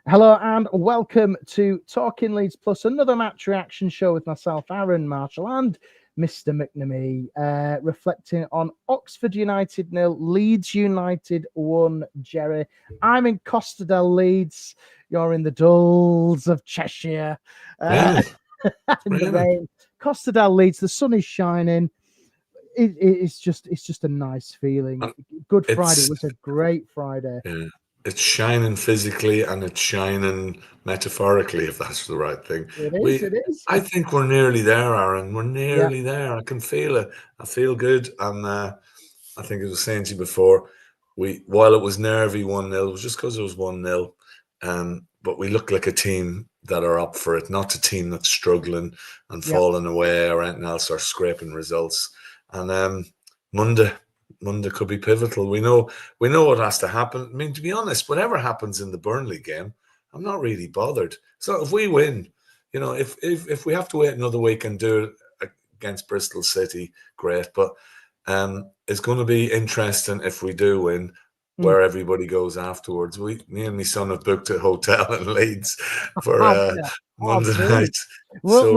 Hello and welcome to Talking Leeds Plus, another match reaction show with myself, Aaron Marshall, and Mr. McNamee, reflecting on Oxford United 0, Leeds United 1, Gerry. I'm in Costa del Leeds. You're in the dulls of Cheshire. Really? In the rain. Costa del Leeds, the sun is shining. It's just a nice feeling. Good Friday was a great Friday. Yeah. It's shining physically and it's shining metaphorically, if that's the right thing. It is. I think we're nearly there, Aaron. We're nearly there. I can feel it. I feel good. And I think I was saying to you before, while it was nervy 1-0, it was just because it was 1-0. But we look like a team that are up for it, not a team that's struggling and falling away or anything else or scraping results. And Monday could be pivotal. We know what has to happen. I mean, to be honest, whatever happens in the Burnley game, I'm not really bothered. So if we win, if we have to wait another week and do it against Bristol City, great. But it's going to be interesting if we do win, where everybody goes afterwards. Me and my son have booked a hotel in Leeds for Monday night. Well, so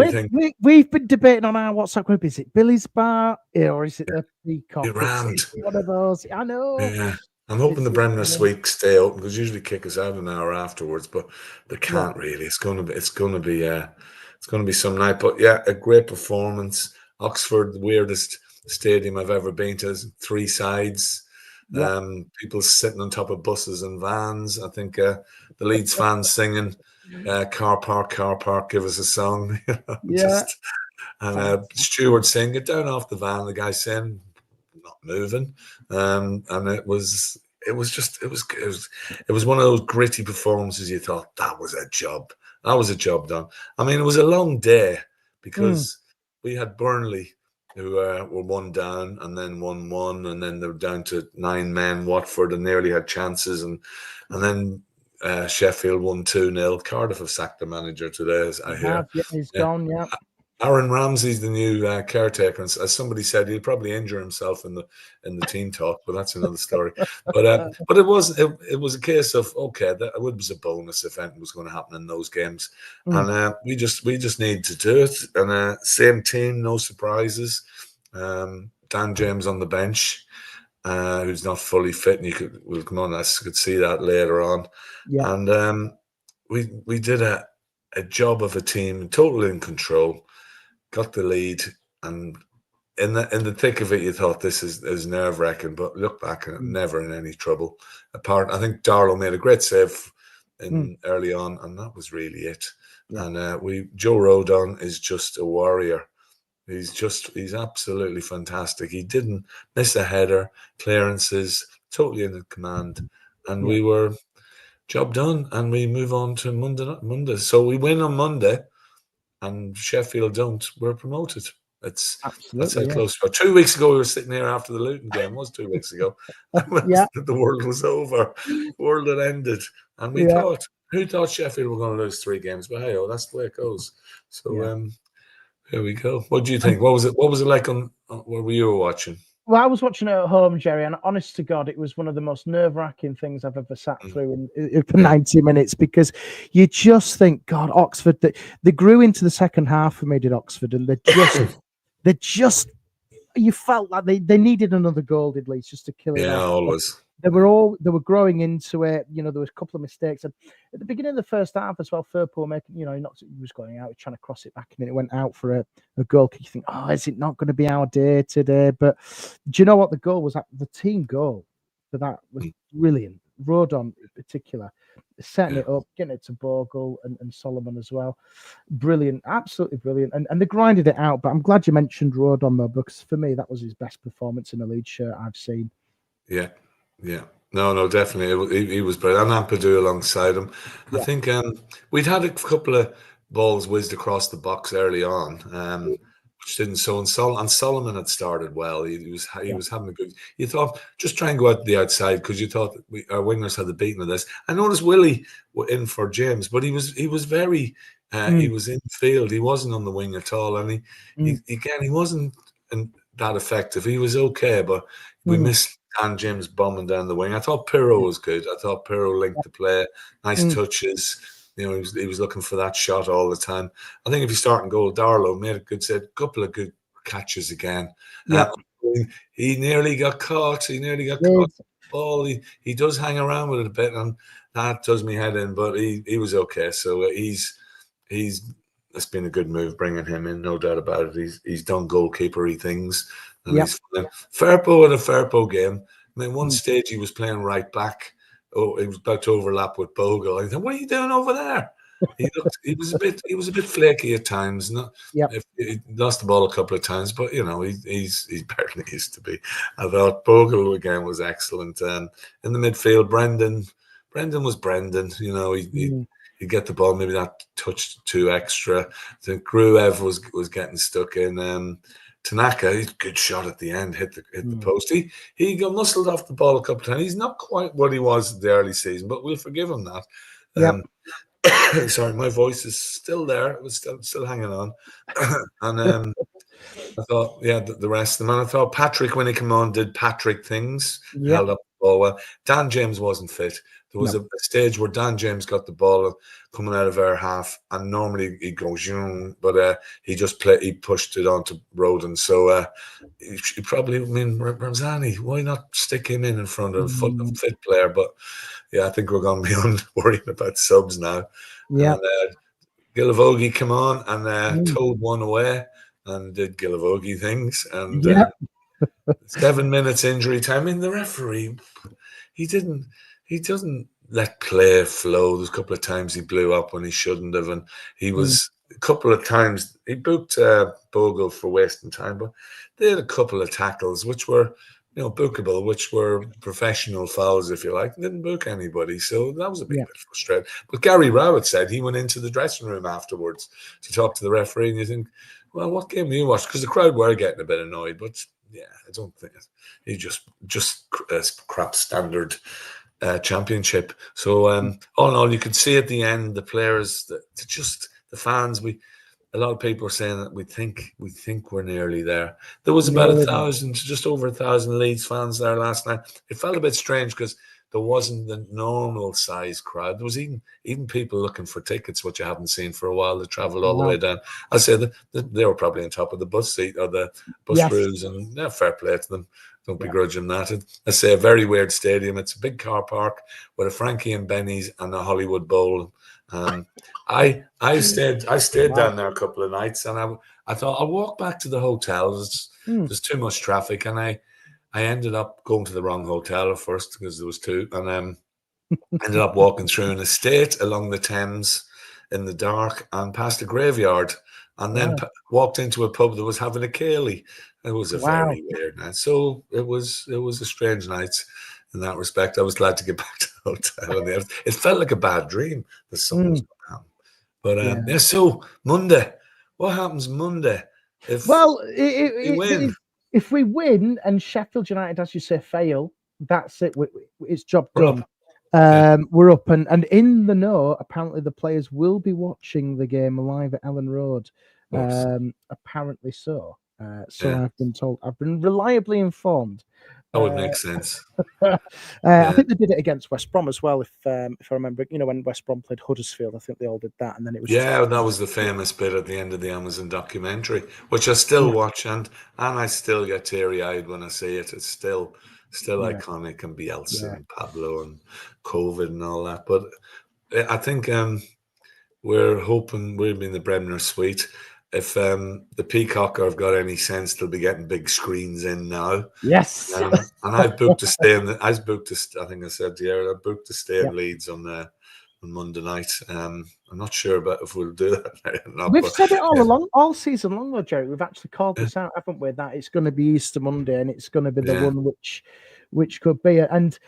we've been debating on our WhatsApp group. Is it Billy's Bar or is it the Peacock? It's one of those. I know. Yeah. I'm hoping the Bremner Suite stay open because usually kick us out an hour afterwards, but they can't really. It's going to be some night. But yeah, a great performance. Oxford, the weirdest stadium I've ever been to. 3 sides. People sitting on top of buses and vans. I think the Leeds fans singing car park, give us a song. Stewart saying, get down off the van. The guy saying, not moving. And it was one of those gritty performances. You thought that was a job done. I mean, it was a long day because we had Burnley who were 1 down and then 1-1, and then they were down to 9 men. Watford and nearly had chances, and then Sheffield won 2-0. Cardiff have sacked the manager today, as I hear. He's gone. Yeah. Aaron Ramsey's the new caretaker, and as somebody said, he'll probably injure himself in the team talk, but that's another story. But it was a case of it was a bonus if anything was going to happen in those games, and we just need to do it. And same team, no surprises. Dan James on the bench, who's not fully fit, and we'll come on. I could see that later on. Yeah. And we did a job of a team, totally in control. Got the lead, and in the thick of it, you thought this is nerve-wracking, but look back and never in any trouble. I think Darlow made a great save early on, and that was really it. Yeah. And Joe Rodon is just a warrior. He's absolutely fantastic. He didn't miss a header, clearances, totally in command, and we were job done. And we move on to Monday. So we win on Monday. And Sheffield don't, we're promoted. That's how close we are. 2 weeks ago, we were sitting here after the Luton game. It was 2 weeks ago. The world was over. The world had ended. And who thought Sheffield were going to lose 3 games? But hey, that's the way it goes. So here we go. What do you think? What was it like where you were watching? Well, I was watching it at home, Gerry, and honest to God, it was one of the most nerve-wracking things I've ever sat through for 90 minutes, because you just think, God, Oxford, they grew into the second half for me, did Oxford, and you felt like they needed another goal, did Leeds, just to kill it off. Yeah, always. They were growing into it. There was a couple of mistakes. And at the beginning of the first half as well, Firpo making, he was going out, trying to cross it back, and then it went out for a goal kick. You think, is it not going to be our day today? But do you know what the goal was? The team goal for that was brilliant. Rodon in particular, setting it up, getting it to Bogle and Solomon as well. Brilliant, absolutely brilliant. And they grinded it out. But I'm glad you mentioned Rodon, though, because for me, that was his best performance in a Leeds shirt I've seen. Yeah. Yeah, no, definitely. He was brilliant. And Ampadu alongside him. I think we'd had a couple of balls whizzed across the box early on, which didn't show. And Solomon had started well. He was having a good. You thought just try and go out the outside, because you thought our wingers had the beating of this. I noticed Willie in for James, but he was very. He was in field. He wasn't on the wing at all, and he wasn't that effective. He was okay, but we missed Dan James bombing down the wing. I thought Pirro was good. I thought Pirro linked the play, nice touches. You know, he was looking for that shot all the time. I think if you start and goal, Darlow made a couple of good catches again. Yeah. He nearly got caught. Ball. He does hang around with it a bit, and that does me head in. But he was okay. So it's been a good move bringing him in, no doubt about it. He's done goalkeeper-y things, and he's fine. Firpo had a Firpo game. I mean, one stage he was playing right back. Oh, he was about to overlap with Bogle. I thought, what are you doing over there? He was a bit flaky at times. He lost the ball a couple of times, but you know he's better than he used to be. I thought Bogle again was excellent. In the midfield, Brendan was Brendan. You know he'd get the ball, maybe that touch too extra. I think Gruev was getting stuck in. Tanaka, he's a good shot at the end, hit the post. He got muscled off the ball a couple of times. He's not quite what he was in the early season, but we'll forgive him that. Sorry, my voice is still there. It was still hanging on. And I thought, the rest of them. And I thought Patrick, when he came on, did Patrick things, held up the ball well. Dan James wasn't fit. There was a stage where Dan James got the ball coming out of our half, and normally he'd go, but he pushed it onto Rodon. So he probably, Ramzani, why not stick him in front of a fit player? But yeah, I think we're going to be worrying about subs now. Yeah. And Gilavogi came on and towed one away and did Gilavogi things. And 7 minutes injury time. I mean, the referee, he doesn't let play flow. There's a couple of times he blew up when he shouldn't have, and he was a couple of times he booked Bogle for wasting time, but they had a couple of tackles which were, bookable, which were professional fouls, if you like, and didn't book anybody. So that was a bit frustrating. But Gary Rowett said he went into the dressing room afterwards to talk to the referee, and you think, well, what game you watched? Because the crowd were getting a bit annoyed, but yeah, I don't think he just crap standard championship. So all in all, you could see at the end the players, the fans. A lot of people are saying that we think we're nearly there. There was about 1,000, just over 1,000 Leeds fans there last night. It felt a bit strange because there wasn't the normal size crowd. There was even people looking for tickets, which I haven't seen for a while. They travelled all the way down. I said that they were probably on top of the bus seat or the bus roofs, and fair play to them. Don't begrudge them that. I say a very weird stadium. It's a big car park with a Frankie and Benny's and a Hollywood Bowl. I stayed down there a couple of nights, and I thought I'll walk back to the hotel. There's too much traffic, and I ended up going to the wrong hotel at first because there was two, and ended up walking through an estate along the Thames in the dark and past a graveyard, and then walked into a pub that was having a ceilidh. It was a very weird night. So it was a strange night in that respect. I was glad to get back to the hotel. It felt like a bad dream that something was going to happen. But so Monday, what happens Monday? If we win and Sheffield United, as you say, fail, that's it. It's job done. We're up, and in the know, apparently the players will be watching the game live at Ellen Road. Apparently so. I've been told. I've been reliably informed. That would make sense. I think they did it against West Brom as well. If I remember, when West Brom played Huddersfield, I think they all did that, and then it was that was the famous bit at the end of the Amazon documentary, which I still watch, and I still get teary-eyed when I see it. It's still iconic, and Bielsa and Pablo and COVID and all that. But I think we're hoping we'll be in the Bremner Suite. If the Peacock have got any sense, they'll be getting big screens in now. Yes. And I've booked to stay in. I think I said to you, I booked to stay in Leeds on Monday night. I'm not sure about if we'll do that. We've said it all along, all season long, though, Jerry. We've actually called this out, haven't we? That it's going to be Easter Monday, and it's going to be the one which could be. And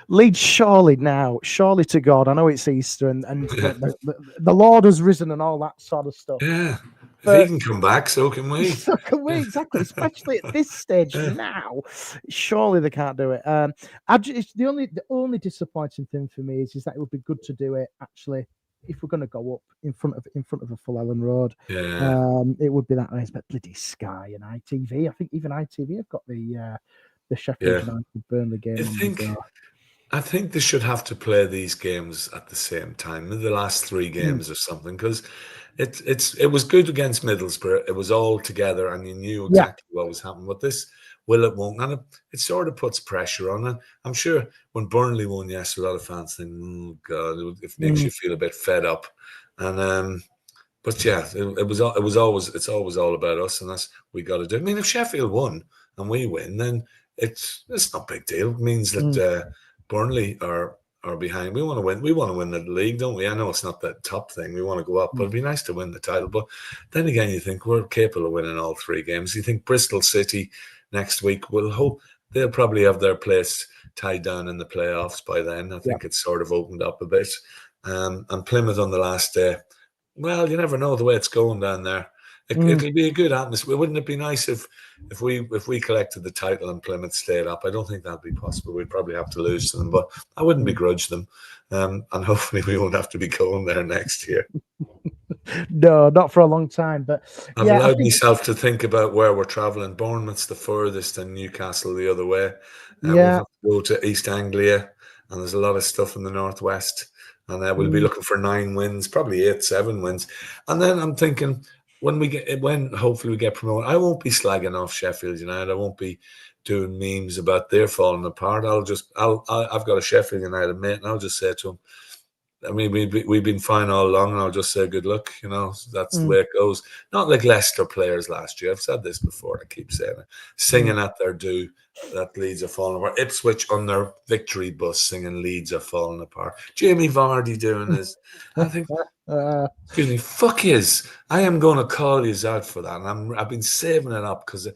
Leeds, surely to God, I know it's Easter and the Lord has risen and all that sort of stuff. Yeah, if he can come back, so can we. So can we, exactly. Especially at this stage now. Surely they can't do it. The only disappointing thing for me is that it would be good to do it actually. If we're going to go up in front of a full Ellen Road, it would be that nice. But bloody Sky and ITV, I think even ITV have got the the Sheffield United Burnley game. I think they should have to play these games at the same time, in the last 3 games or something, because it was good against Middlesbrough. It was all together, and you knew exactly what was happening. But this it won't, and it sort of puts pressure on it. I'm sure when Burnley won yesterday, a lot of fans think, "Oh God," it makes you feel a bit fed up. And but yeah, it's always all about us, and that's we got to do. I mean, if Sheffield won and we win, then it's not a big deal. It means that Burnley are behind. We want to win. We want to win the league, don't we? I know it's not that top thing. We want to go up, but it'd be nice to win the title. But then again, you think we're capable of winning all 3 games. You think Bristol City next week will hope they'll probably have their place tied down in the playoffs by then. I think it's sort of opened up a bit. And Plymouth on the last day. Well, you never know the way it's going down there. It'll be a good atmosphere. Wouldn't it be nice if we collected the title and Plymouth stayed up? I don't think that'd be possible. We'd probably have to lose to them, but I wouldn't begrudge them. And hopefully we won't have to be going there next year. No, not for a long time. But I've allowed myself to think about where we're travelling. Bournemouth's the furthest, and Newcastle the other way. We'll have to go to East Anglia, and there's a lot of stuff in the northwest. And we'll be looking for 9 wins, probably 8, 7 wins. And then I'm thinking, when hopefully we get promoted, I won't be slagging off Sheffield United. I won't be doing memes about their falling apart. I've got a Sheffield United mate, and I'll just say to him, I mean, we've been fine all along, and I'll just say good luck. That's the way it goes. Not like Leicester players last year. I've said this before. I keep saying it. Singing at their due that Leeds are falling apart. Ipswich on their victory bus singing Leeds are falling apart. Jamie Vardy doing this. I think, excuse me, fuck yous. I am going to call yous out for that. And I've been saving it up because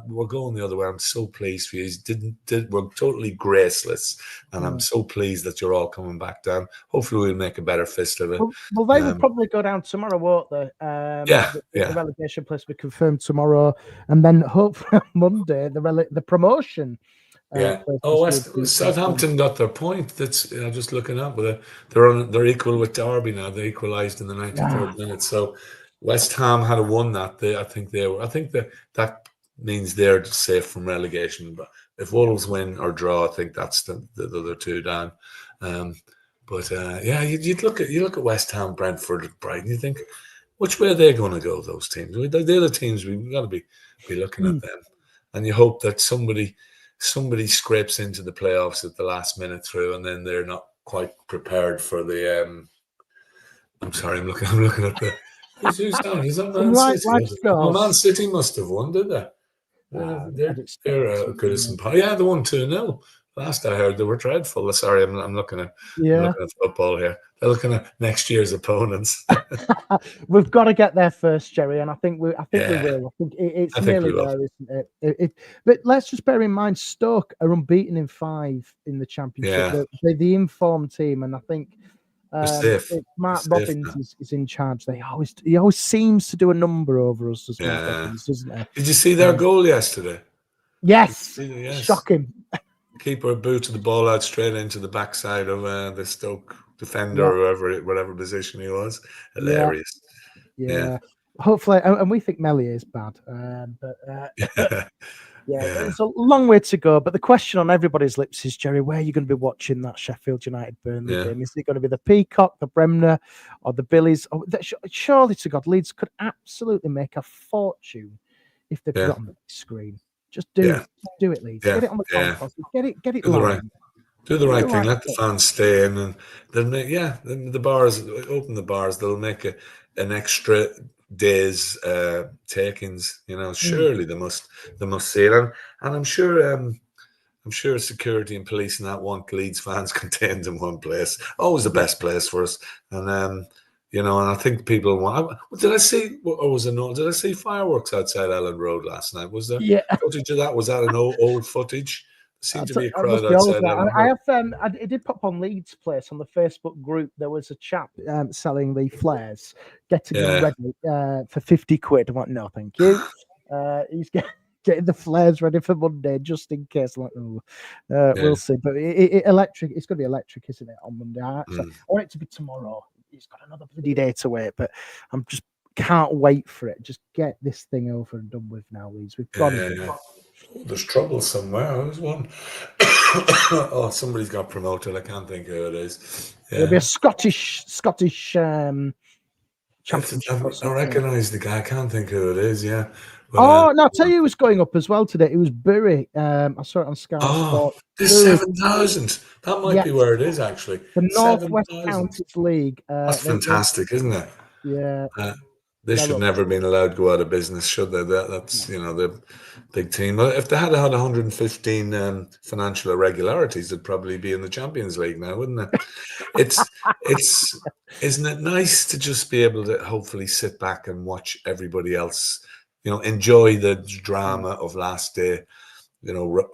we're going the other way. I'm so pleased for you. We're totally graceless. And I'm so pleased that you're all coming back down. Hopefully we'll make a better fist of it. Well, they will probably go down tomorrow, won't they? The relegation place will be confirmed tomorrow. And then hopefully on Monday, the promotion. Southampton got their point. That's just looking up. They're equal with Derby now. They equalised in the 93rd minute. So West Ham had won that. I think that means they're safe from relegation. But if Wolves win or draw, I think that's the other 2 down. You look at West Ham, Brentford, Brighton. You think, which way are they going to go? Those teams. The other teams, we've got to be looking at them. And you hope that somebody scrapes into the playoffs at the last minute through, and then they're not quite prepared for the. I'm sorry, I'm looking at the. Who's on? Is that Man City? Man City must have won, did they? They're good as some. Yeah, they won 2-0. Last I heard, they were dreadful. Sorry, I'm looking at football here. They're looking at next year's opponents. We've got to get there first, Jerry, and I think we will. I think it's nearly there, isn't it? But let's just bear in mind, Stoke are unbeaten in 5 in the Championship. They're the informed team, and I think Mark Robbins is in charge. He always seems to do a number over us as Mark Robbins, doesn't he? Did you see their goal yesterday? Yes, shocking. Keeper booted the ball out straight into the backside of the Stoke defender or whatever position he was. Hilarious. Yeah. Hopefully, and we think Meslier is bad, there's a long way to go. But the question on everybody's lips is, Jerry, where are you going to be watching that Sheffield United Burnley game? Is it going to be the Peacock, the Bremner, or the Billies? Surely to God, Leeds could absolutely make a fortune if they put it on the screen. Just do it, Leeds. Get it on the concourse. Get it live. Do the right thing. Let the fans stay in, and then the bars open the bars. They'll make an extra day's takings. Surely they must see it, and I'm sure security and police and that want Leeds fans contained in one place. Always the best place for us, and and I think people want. Did I see? Or was it not? Did I see fireworks outside Ellen Road last night? Was there footage of that? Was that an old footage? There seemed to be a crowd outside Ellen Road. I did pop on Leeds Place on the Facebook group. There was a chap selling the flares, getting them ready for 50 quid. I'm like, no, thank you. He's getting the flares ready for Monday just in case. I'm like, we'll see. But electric. It's going to be electric, isn't it? On Monday. I want it to be tomorrow. It's got another bloody day to wait, but I'm just can't wait for it. Just get this thing over and done with now, Leeds. We've got to do it. Oh, there's trouble somewhere. Who's one? Oh, somebody's got promoted. I can't think who it is. It'll be Yeah. a Scottish championship or I something. recognise the guy. I can't think who it is. Yeah. But, Oh, no, I'll tell you who was going up as well today. It was Bury. I saw it on Sky oh, Sport. there's Bury, 7,000. That might be yes, where it is, actually. the Northwest 7,000. Counties League. That's fantastic, isn't it? Yeah, They they're should up. never been allowed to go out of business, should they? That's the big team. Well, if they had 115 financial irregularities, they'd probably be in the Champions League now, wouldn't they? It's isn't it nice to just be able to hopefully sit back and watch everybody else, enjoy the drama of last day,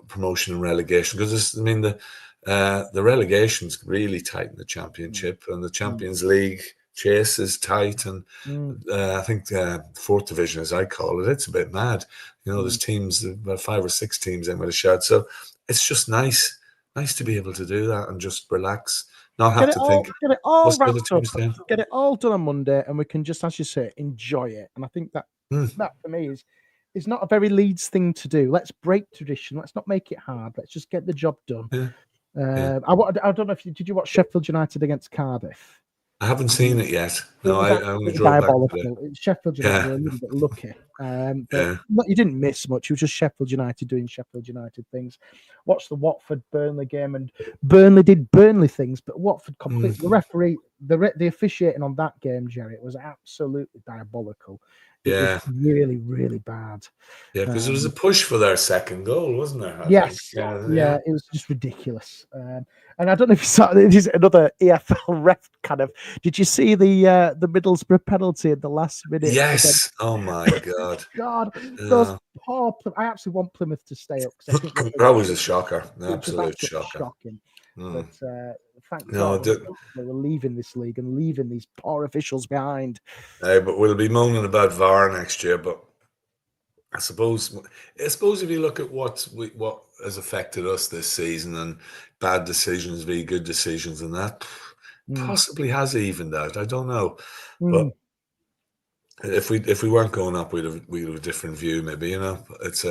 promotion and relegation, because the relegation's really tight in the Championship, and the Champions League chase is tight, and I think fourth division, as I call it, it's a bit mad. There's teams, about 5 or 6 teams in with a shout, so it's just nice to be able to do that and just relax, not have to think Get it all what's the other wrapped up. team's doing. Get it all done on Monday, and we can just, as you say, enjoy it. And I think that for me is not a very Leeds thing to do. Let's break tradition. Let's not make it hard. Let's just get the job done. Yeah. I don't know if did you watch Sheffield United against Cardiff? I haven't seen it yet. No, I only Absolutely drove back today. diabolical. Sheffield United were a little bit lucky. But you didn't miss much. It was just Sheffield United doing Sheffield United things. Watched the Watford Burnley game, and Burnley did Burnley things, but Watford completely. The referee, the officiating on that game, Gerry, it was absolutely diabolical. It was really, really bad. Yeah, because there was a push for their second goal, wasn't there? Yes. Yeah, it was just ridiculous. And I don't know if you saw it is another EFL ref kind of. Did you see the Middlesbrough penalty at the last minute? Yes. Oh my God. Those poor. I actually want Plymouth to stay up because I think that was a shocker, an absolute shocker. Shocking. But thank God we were leaving this league and leaving these poor officials behind. But we'll be moaning about VAR next year. But I suppose if you look at what has affected us this season, and bad decisions be good decisions, and that possibly has evened out. I don't know, but if we weren't going up, we'd have a different view, maybe. It's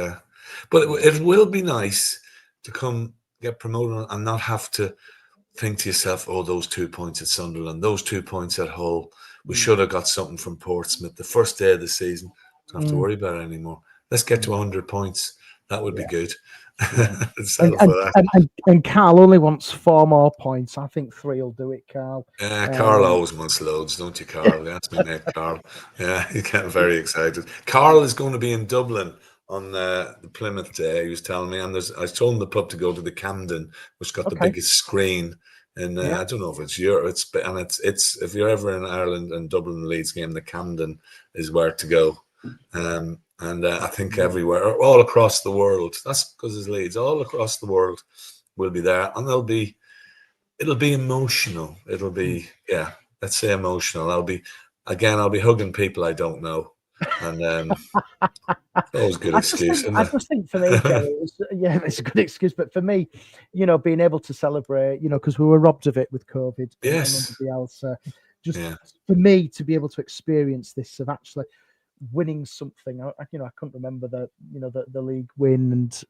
but it will be nice to come get promoted and not have to think to yourself, oh, those 2 points at Sunderland, those 2 points at Hull, we should have got something from Portsmouth the first day of the season. Don't have to worry about it anymore. Let's get to 100 points. That would be good. And Carl only wants 4 more points. I think 3 will do it, Carl. Yeah, Carl always wants loads, don't you, Carl? That's my mate, Carl. Yeah, he's getting very excited. Carl is going to be in Dublin on the Plymouth day, he was telling me, and I told him the pub to go to the Camden, which got the biggest screen. And I don't know if it's Europe, it's if you're ever in Ireland and Dublin Leeds game, the Camden is where to go. And I think everywhere, all across the world, that's because it's Leeds, all across the world will be there, and it'll be emotional. It'll be, let's say emotional. I'll be hugging people I don't know, and always a good excuse. I just think for me, Gerry, it's a good excuse. But for me, being able to celebrate, because we were robbed of it with COVID. Yes. And everybody else. For me to be able to experience this of actually winning something, I couldn't remember the league win, and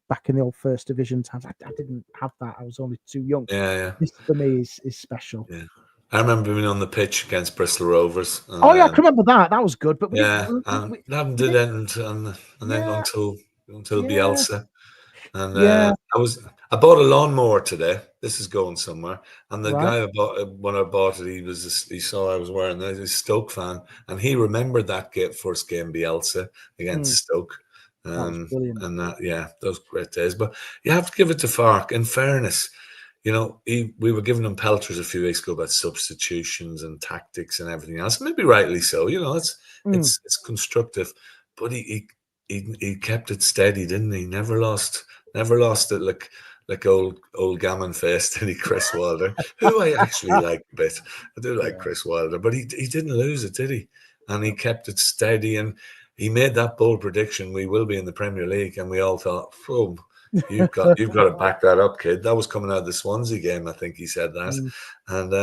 back in the old first division times, I didn't have that. I was only too young. This for me is special. Yeah. I remember being on the pitch against Bristol Rovers. And, I can remember that. That was good. But we haven't did it until Bielsa. And I bought a lawnmower today. This is going somewhere. And the guy when I bought it, he saw I was wearing it. He's a Stoke fan, and he remembered that first game Bielsa against Stoke. That was those great days. But you have to give it to Farke. In fairness, we were giving him pelters a few weeks ago about substitutions and tactics and everything else. Maybe rightly so. It's constructive, but he kept it steady, didn't he? Never lost it like old gammon face, did he? Chris Wilder, who I actually like a bit. I do like Chris Wilder, but he didn't lose it, did he? And he kept it steady, and he made that bold prediction: we will be in the Premier League, and we all thought, "Oh, you've got to back that up, kid." That was coming out of the Swansea game, I think he said that, and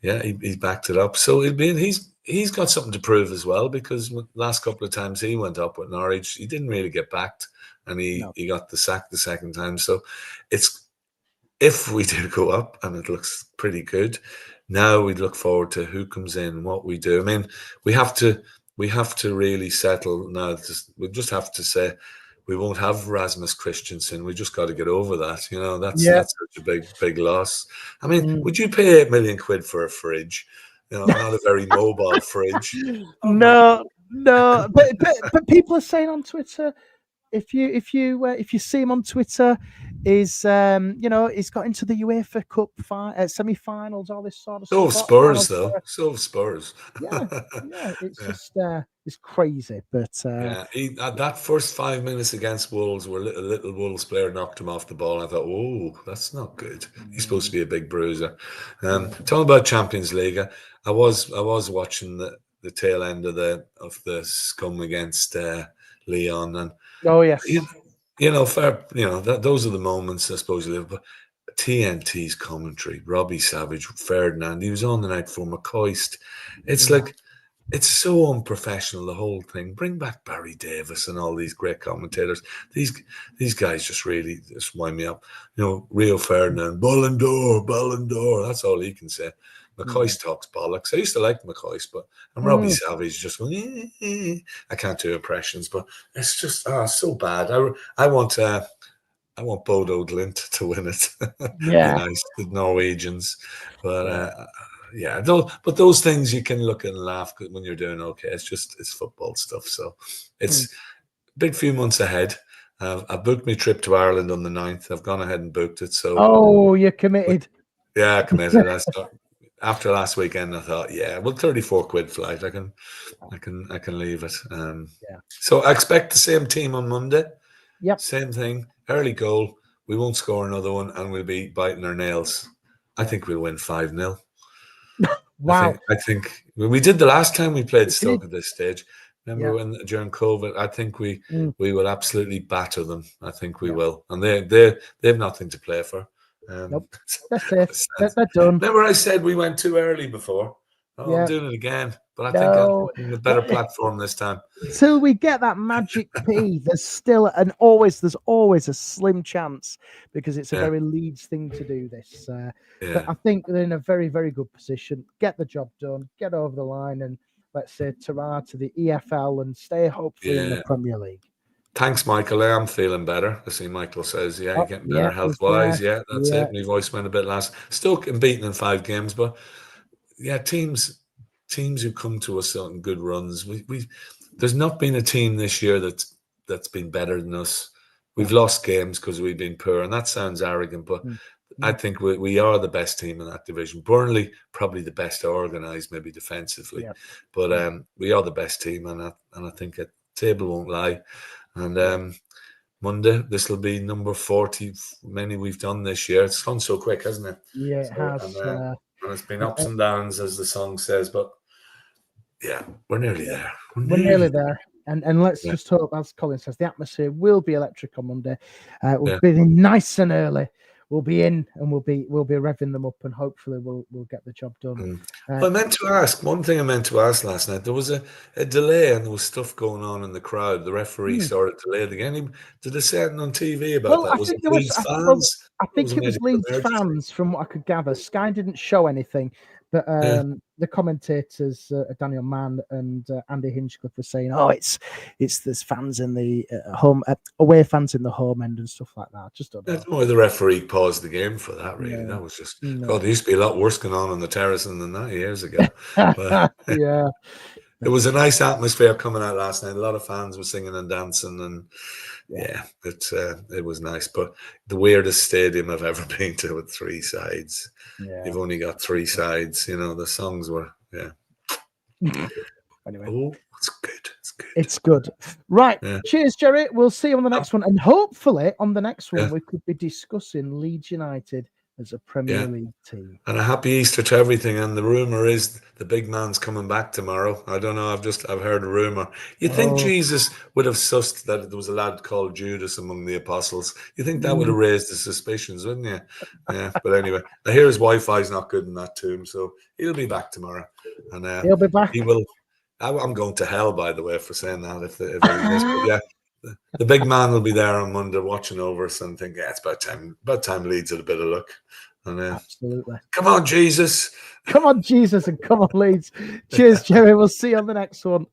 he backed it up. So he's he's got something to prove as well, because last couple of times he went up with Norwich, he didn't really get backed, and he got the sack the second time. So it's, if we do go up, and it looks pretty good, now we look forward to who comes in, what we do. I mean, we have to really settle now. We just have to say we won't have Rasmus Christensen. We just got to get over that. You know, that's such a big loss. I mean, would you pay £8 million for a fridge? You know, not a very mobile fridge. Oh, no, but people are saying on Twitter, if you see him on Twitter, is he's got into the UEFA Cup semi-finals, all this sort of stuff. Spurs though. So Spurs. Yeah, it's just it's crazy. But that first 5 minutes against Wolves, where a little Wolves player knocked him off the ball, I thought, oh, that's not good. He's supposed to be a big bruiser. Talking about Champions League, I was watching the tail end of the scum against Leon, and oh yes, those are the moments I suppose you live. But TNT's commentary, Robbie Savage, Ferdinand, he was on the night for McCoist. It's like, it's so unprofessional, the whole thing. Bring back Barry Davis and all these great commentators. These guys just really just wind me up. Rio Ferdinand, Ballon d'Or. That's all he can say. McCoist talks bollocks. I used to like McCoist, and Robbie Savage just going, I can't do impressions, but it's just so bad. I want Bodo Glimt to win it. Yeah, nice, the Norwegians, but but those things you can look and laugh when you're doing okay. It's football stuff, so it's a big few months ahead. I booked my trip to Ireland on the 9th. I've gone ahead and booked it. So you're committed. Yeah, committed. After last weekend, I thought, £34 flight. I can leave it. So I expect the same team on Monday. Yep. Same thing. Early goal. We won't score another one, and we'll be biting our nails. I think we'll win 5-0. Wow. I think we did the last time we played Stoke at this stage. Remember during COVID? I think we will absolutely batter them. I think we will, and they have nothing to play for. Nope. That's it. That's done. Remember I said we went too early before? I'm doing it again, but I think I'm in a better platform this time. Until we get that magic P, there's always a slim chance, because it's a very Leeds thing to do this. But I think they're in a very, very good position. Get the job done, get over the line, and let's say ta-ra to the EFL and stay hopefully in the Premier League. Thanks, Michael. I am feeling better. I see Michael says, you're getting better health-wise. Yeah, that's it. My voice went a bit last. Still beaten in 5 games, but teams who come to us on good runs. There's not been a team this year that's been better than us. We've lost games because we've been poor, and that sounds arrogant, but I think we are the best team in that division. Burnley probably the best organised, maybe defensively, but we are the best team, and I think the table won't lie. And Monday, this will be number 40. Many we've done this year. It's gone so quick, hasn't it? Yeah, it has. And it's been ups and downs, as the song says. But we're nearly there. We're nearly there. And let's just hope, as Colin says, the atmosphere will be electric on Monday. We'll be nice and early. We'll be in, and we'll be revving them up, and hopefully we'll get the job done. I meant to ask one thing. I meant to ask last night. There was a delay, and there was stuff going on in the crowd. The referee sort of delayed the game. Did they say anything on TV about that? Was it Leeds fans? I think it was Leeds fans, from what I could gather. Sky didn't show anything, but the commentators, Daniel Mann and Andy Hinchcliffe, were saying, it's there's fans in the away fans in the home end and stuff like that. I just don't know. That's why the referee paused the game for that. Really, that was just God. There used to be a lot worse going on the terrace than that years ago. But, it was a nice atmosphere coming out last night. A lot of fans were singing and dancing, and it was nice. But the weirdest stadium I've ever been to, with 3 sides. You've only got 3 sides. The songs were Anyway, it's good. It's good. Right. Cheers, Gerry. We'll see you on the next one, and hopefully on the next one we could be discussing Leeds United as a Premier League team. And a happy Easter to everything. And the rumor is the big man's coming back tomorrow. I don't know. I've heard a rumor. You think Jesus would have sussed that there was a lad called Judas among the apostles? You think that would have raised the suspicions, wouldn't you? Yeah. But anyway, I hear his Wi-Fi's not good in that tomb, so he'll be back tomorrow. And he'll be back. He will. I'm going to hell, by the way, for saying that. If he is, but yeah. The big man will be there on Monday watching over us and think, yeah, it's about time Leeds had a bit of luck. And, absolutely. Come on, Jesus. Come on, Jesus, and come on, Leeds. Cheers, Jerry. We'll see you on the next one.